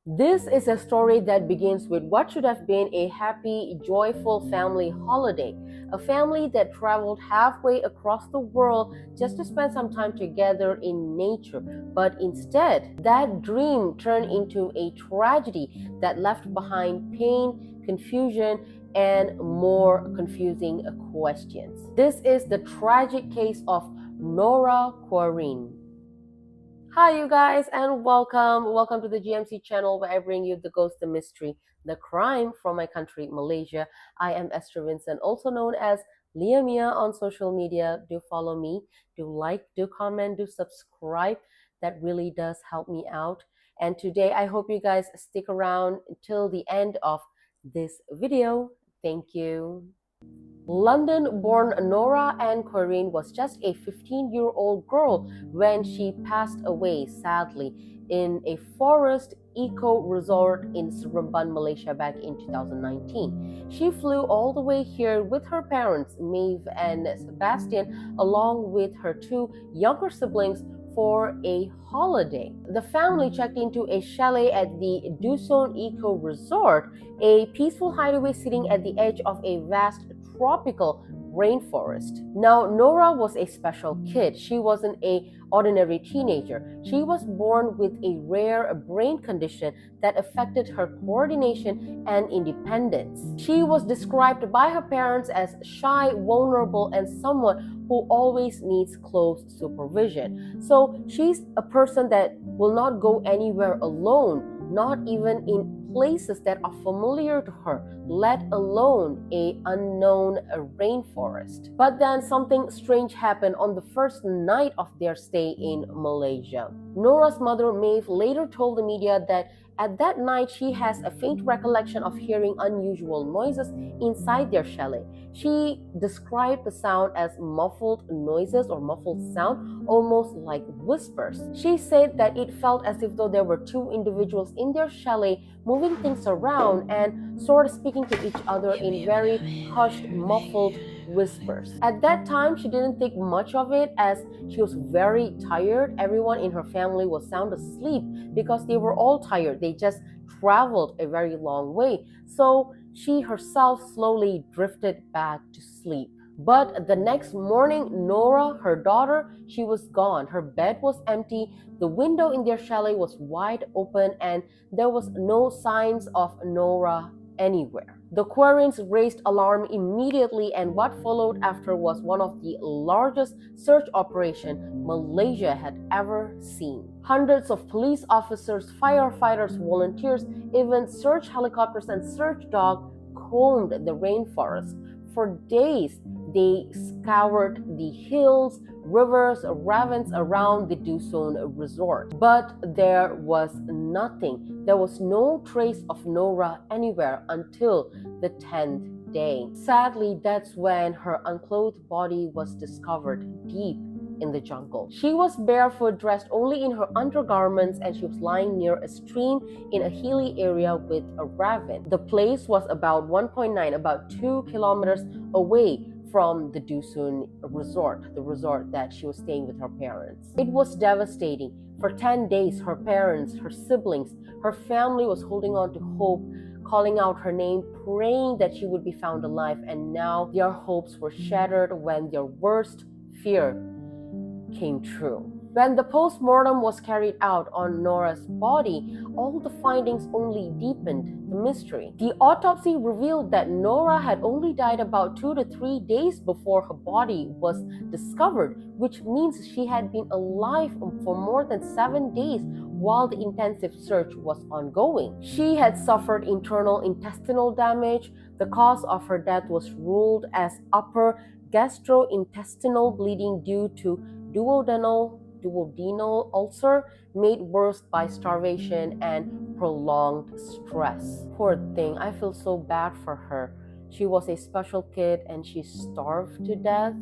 This is a story that begins with what should have been a happy, joyful family holiday. A family that traveled halfway across the world just to spend some time together in nature. But instead, that dream turned into a tragedy that left behind pain, confusion, and more confusing questions. This is the tragic case of Nora Quoirin. Hi, you guys, and welcome. Welcome to the GMC channel where I bring you the ghost, the mystery, the crime from my country, Malaysia. I am Esther Vincent, also known as Liamia on social media. Do follow me, do like, do comment, do subscribe. That really does help me out. And today, I hope you guys stick around until the end of this video. Thank you. London-born Nora Ann Quoirin was just a 15-year-old girl when she passed away, sadly, in a forest eco-resort in Seremban, Malaysia back in 2019. She flew all the way here with her parents, Maeve and Sebastian, along with her two younger siblings for a holiday. The family checked into a chalet at the Dusun Eco Resort, a peaceful hideaway sitting at the edge of a vast tropical rainforest. Now, Nora was a special kid. She wasn't an ordinary teenager. She was born with a rare brain condition that affected her coordination and independence. She was described by her parents as shy, vulnerable, and someone who always needs close supervision. So she's a person that will not go anywhere alone, not even in places that are familiar to her, let alone an unknown rainforest. But then something strange happened on the first night of their stay in Malaysia. Nora's mother, Maeve, later told the media that at that night she has a faint recollection of hearing unusual noises inside their chalet. She described the sound as muffled noises or muffled sound, almost like whispers. She said that it felt as if though there were two individuals in their chalet moving things around and sort of speaking to each other in very hushed, muffled whispers. At that time, she didn't think much of it as she was very tired. Everyone in her family was sound asleep because they were all tired. They just traveled a very long way. So she herself slowly drifted back to sleep. But the next morning, Nora, her daughter, she was gone. Her bed was empty. The window in their chalet was wide open and there was no signs of Nora anywhere. The Quoirins raised alarm immediately, and what followed after was one of the largest search operations Malaysia had ever seen. Hundreds of police officers, firefighters, volunteers, even search helicopters and search dogs combed the rainforest. For days, they scoured the hills, rivers, ravines around the Dusun resort. But there was nothing. There was no trace of Nora anywhere until the 10th day. Sadly, that's when her unclothed body was discovered deep in the jungle. She was barefoot, dressed only in her undergarments, and she was lying near a stream in a hilly area with a ravine. The place was about 2 kilometers away from the Dusun resort, the resort that she was staying with her parents. It was devastating. For 10 days, her parents, her siblings, her family was holding on to hope, calling out her name, praying that she would be found alive, and now their hopes were shattered when their worst fear came true. When the post-mortem was carried out on Nora's body, all the findings only deepened the mystery. The autopsy revealed that Nora had only died about 2 to 3 days before her body was discovered, which means she had been alive for more than 7 days while the intensive search was ongoing. She had suffered internal intestinal damage. The cause of her death was ruled as upper gastrointestinal bleeding due to duodenal ulcer made worse by starvation and prolonged stress. Poor thing, I feel so bad for her. She was a special kid and she starved to death.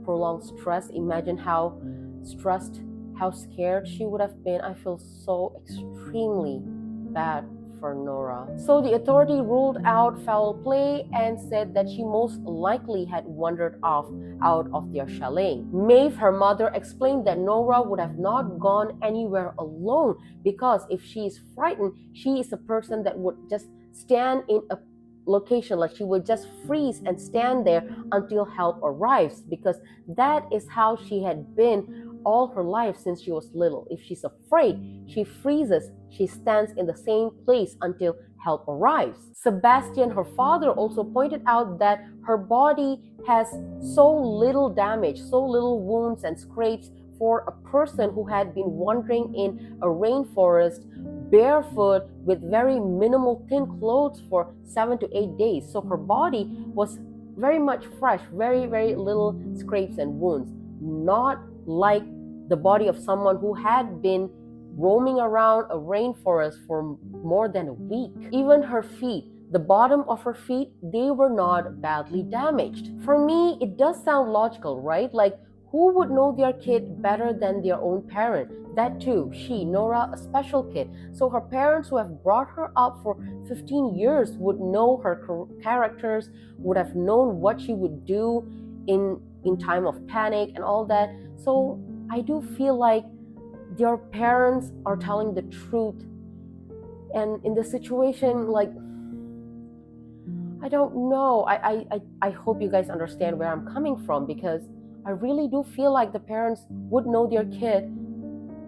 Prolonged stress, imagine how stressed, how scared she would have been. I feel so extremely bad for Nora. So the authority ruled out foul play and said that she most likely had wandered off out of their chalet. Maeve, her mother, explained that Nora would have not gone anywhere alone because if she is frightened, she is a person that would just stand in a location, like she would just freeze and stand there until help arrives, because that is how she had been all her life since she was little. If she's afraid, she freezes, she stands in the same place until help arrives. Sebastian, her father, also pointed out that her body has so little damage, so little wounds and scrapes for a person who had been wandering in a rainforest barefoot with very minimal thin clothes for 7 to 8 days. So her body was very much fresh, very little scrapes and wounds, not like the body of someone who had been roaming around a rainforest for more than a week. Even her feet, the bottom of her feet, they were not badly damaged. For me, it does sound logical, right? Like, who would know their kid better than their own parent? That too, she, Nora, a special kid. So her parents, who have brought her up for 15 years, would know her characters, would have known what she would do in time of panic and all that. So I do feel like their parents are telling the truth. And in the situation, like, I don't know. I hope you guys understand where I'm coming from, because I really do feel like the parents would know their kid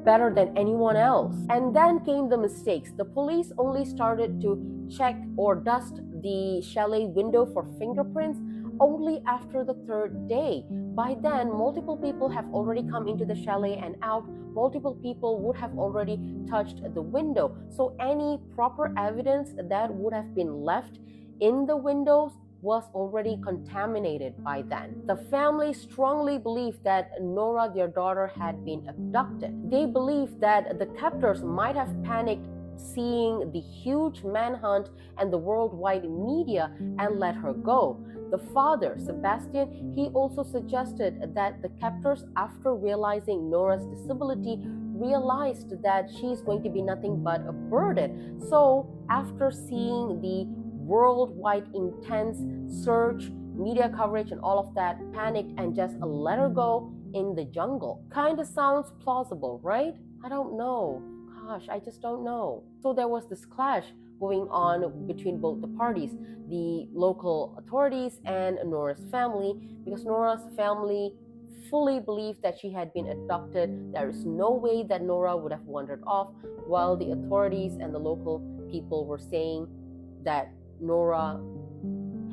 better than anyone else. And then came the mistakes. The police only started to check or dust the chalet window for fingerprints only after the third day. By then, multiple people have already come into the chalet and out. Multiple people would have already touched the window. So any proper evidence that would have been left in the windows was already contaminated by then. The family strongly believed that Nora, their daughter, had been abducted. They believed that the captors might have panicked seeing the huge manhunt and the worldwide media and let her go. The father, Sebastian, he also suggested that the captors, after realizing Nora's disability, realized that she's going to be nothing but a burden. So after seeing the worldwide intense search, media coverage and all of that, panicked and just let her go in the jungle. Kind of sounds plausible, right? I don't know. Gosh, I just don't know. So there was this clash going on between both the parties, the local authorities and Nora's family, because Nora's family fully believed that she had been abducted. There is no way that Nora would have wandered off, while the authorities and the local people were saying that Nora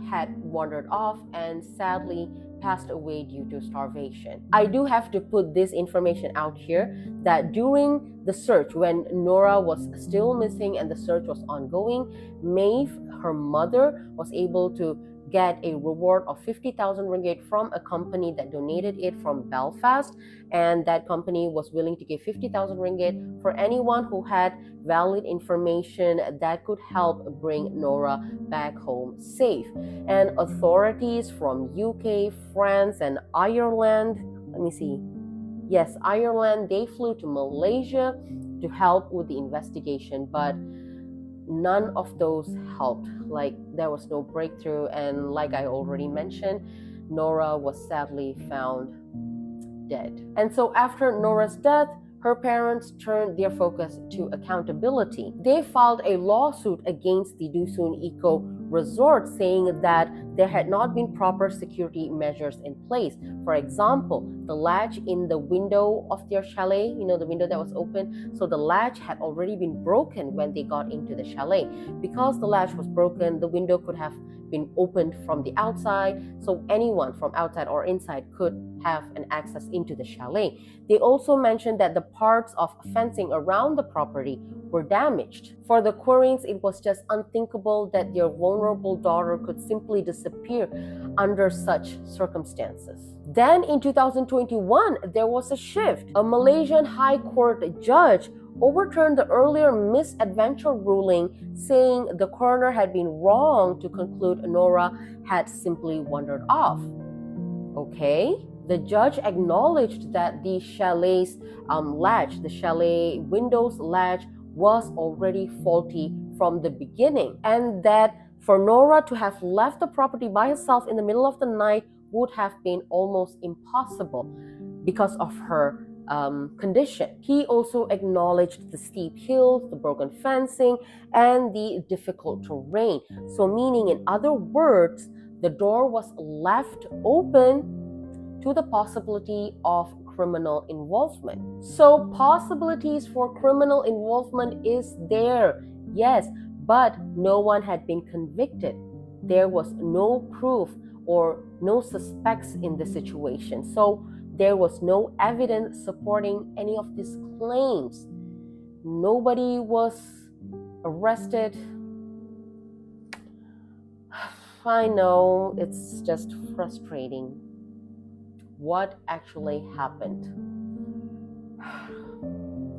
had wandered off and sadly passed away due to starvation. I do have to put this information out here that during the search, when Nora was still missing and the search was ongoing, Maeve, her mother, was able to get a reward of 50,000 ringgit from a company that donated it from Belfast, and that company was willing to give 50,000 ringgit for anyone who had valid information that could help bring Nora back home safe. And authorities from UK, France, and Ireland, Ireland, they flew to Malaysia to help with the investigation, but none of those helped. Like, there was no breakthrough, and like I already mentioned, Nora was sadly found dead. And so after Nora's death, her parents turned their focus to accountability. They filed a lawsuit against the Dusun Eco Resort, saying that there had not been proper security measures in place. For example, the latch in the window of their chalet, the window that was open, so the latch had already been broken when they got into the chalet. Because the latch was broken, the window could have been opened from the outside, so anyone from outside or inside could have an access into the chalet. They also mentioned that the parts of fencing around the property were damaged. For the Quoirins, it was just unthinkable that their vulnerable daughter could simply disappear under such circumstances. Then in 2021, there was a shift. A Malaysian High Court judge overturned the earlier misadventure ruling, saying the coroner had been wrong to conclude Nora had simply wandered off. Okay? The judge acknowledged that the chalet's latch, the chalet window's latch, was already faulty from the beginning, and that for Nora to have left the property by herself in the middle of the night would have been almost impossible because of her condition. He also acknowledged the steep hills, the broken fencing, and the difficult terrain. So, meaning, in other words, the door was left open to the possibility of criminal involvement. So, possibilities for criminal involvement is there, yes, but no one had been convicted. There was no proof or no suspects in the situation. So, there was no evidence supporting any of these claims. Nobody was arrested. I know it's just frustrating. What actually happened?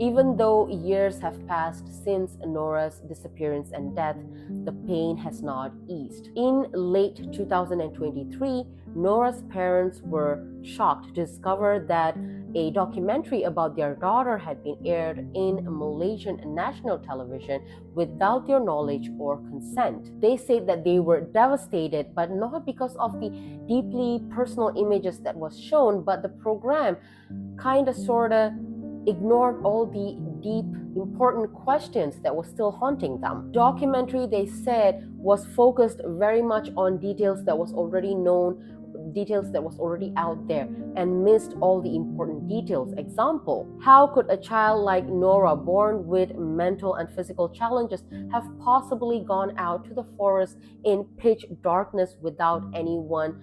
Even though years have passed since Nora's disappearance and death, the pain has not eased. In late 2023, Nora's parents were shocked to discover that a documentary about their daughter had been aired in Malaysian national television without their knowledge or consent. They said that they were devastated, but not because of the deeply personal images that was shown, but the program sorta ignored all the deep, important questions that were still haunting them. Documentary, they said, was focused very much on details that was already known, details that was already out there, and missed all the important details. Example, how could a child like Nora, born with mental and physical challenges, have possibly gone out to the forest in pitch darkness without anyone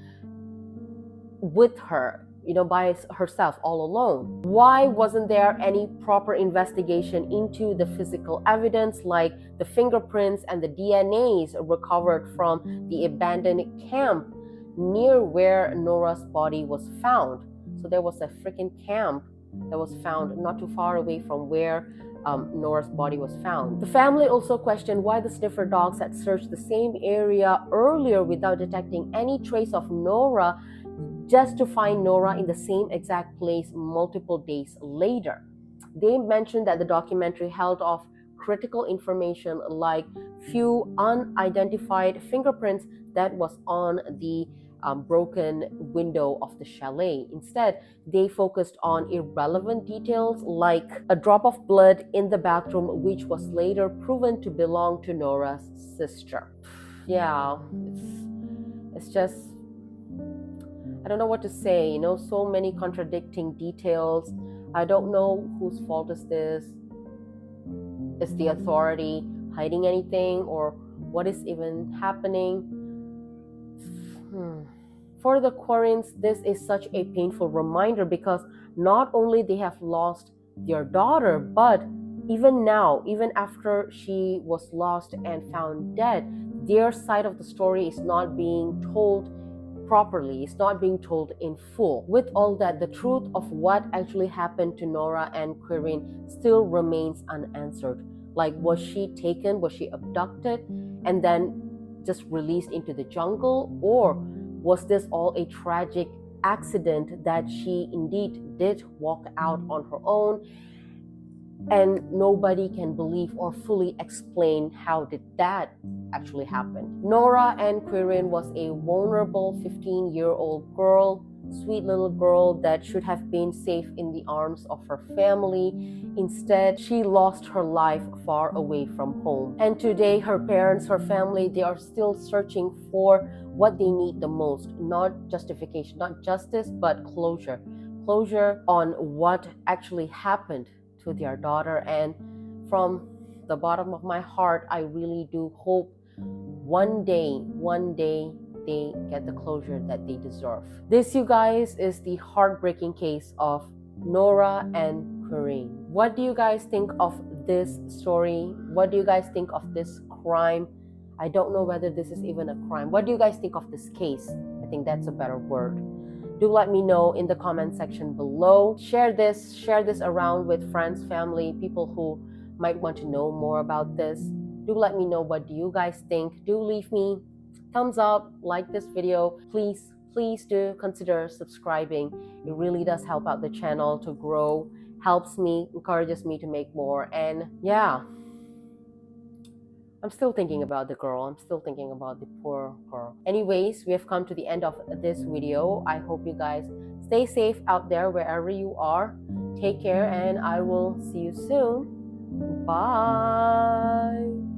with her, by herself, all alone? Why wasn't there any proper investigation into the physical evidence, like the fingerprints and the DNAs recovered from the abandoned camp near where Nora's body was found? So there was a freaking camp that was found not too far away from where Nora's body was found. The family also questioned why the sniffer dogs had searched the same area earlier without detecting any trace of Nora, just to find Nora in the same exact place multiple days later. They mentioned that the documentary held off critical information like few unidentified fingerprints that was on the broken window of the chalet. Instead, they focused on irrelevant details like a drop of blood in the bathroom, which was later proven to belong to Nora's sister. Yeah, it's just, I don't know what to say, so many contradicting details. I don't know whose fault is this. Is the authority hiding anything, or what is even happening? For the Quoirins, this is such a painful reminder because not only they have lost their daughter, but even now, even after she was lost and found dead, their side of the story is not being told properly. It's not being told in full. With all that, the truth of what actually happened to Nora and Quoirin still remains unanswered. Like, was she taken? Was she abducted and then just released into the jungle? Or was this all a tragic accident that she indeed did walk out on her own, and nobody can believe or fully explain how did that actually happen? Nora and Quoirin was a vulnerable 15-year-old girl, sweet little girl that should have been safe in the arms of her family. Instead, she lost her life far away from home. And today, her parents, her family, they are still searching for what they need the most. Not justification, not justice, but closure. Closure on what actually happened to their daughter. And from the bottom of my heart, I really do hope one day they get the closure that they deserve. This, you guys, is the heartbreaking case of Nora and Quoirin. What do you guys think of this story? What do you guys think of this crime? I don't know whether this is even a crime. What do you guys think of this case? I think that's a better word. Do let me know in the comment section below. Share this around with friends, family, people who might want to know more about this. Do let me know, what do you guys think? Do leave me thumbs up, like this video. Please do consider subscribing. It really does help out the channel to grow, helps me, encourages me to make more. And yeah, I'm still thinking about the girl. I'm still thinking about the poor girl. Anyways, we have come to the end of this video. I hope you guys stay safe out there wherever you are. Take care, and I will see you soon. Bye.